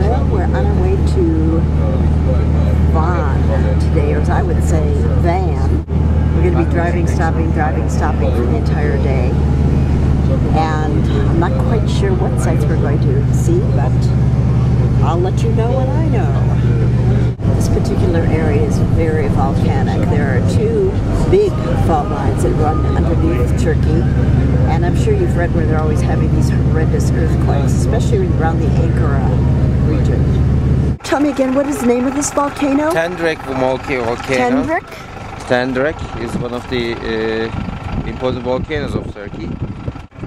Well, we're on our way to Van today, or as I would say, Van. We're going to be driving, stopping for the entire day. And I'm not quite sure what sites we're going to see, but I'll let you know when I know. This particular area is very volcanic. There are two big fault lines that run underneath Turkey, and I'm sure you've read where they're always having these horrendous earthquakes, especially around the Ankara region. Tell me again, what is the name of this volcano? Tendurek Volcano. Tendurek? Tendurek is one of the important volcanoes of Turkey.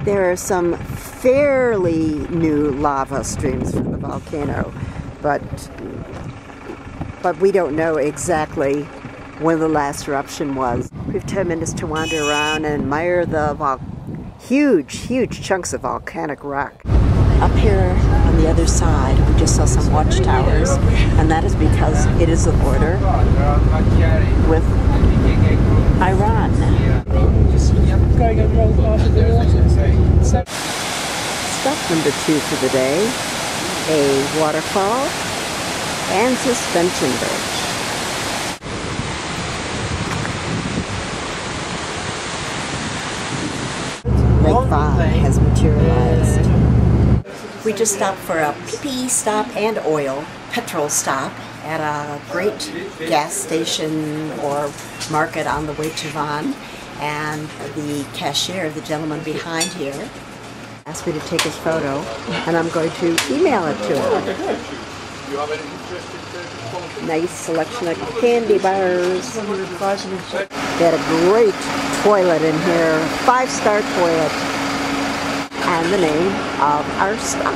There are some fairly new lava streams from the volcano, but we don't know exactly when the last eruption was. We have 10 minutes to wander around and admire the huge chunks of volcanic rock. Up here on the other side, we just saw some watchtowers, and that is because it is the border with Iran. Stop number 2 for the day, a waterfall and suspension bridge. Lake Van has materialized. We just stopped for a pee stop and petrol stop at a great gas station or market on the way to Van, and the cashier, the gentleman behind here, asked me to take his photo, and I'm going to email it to him. Nice selection of candy bars. They had a great toilet in here, 5-star toilet, and the name of our stop.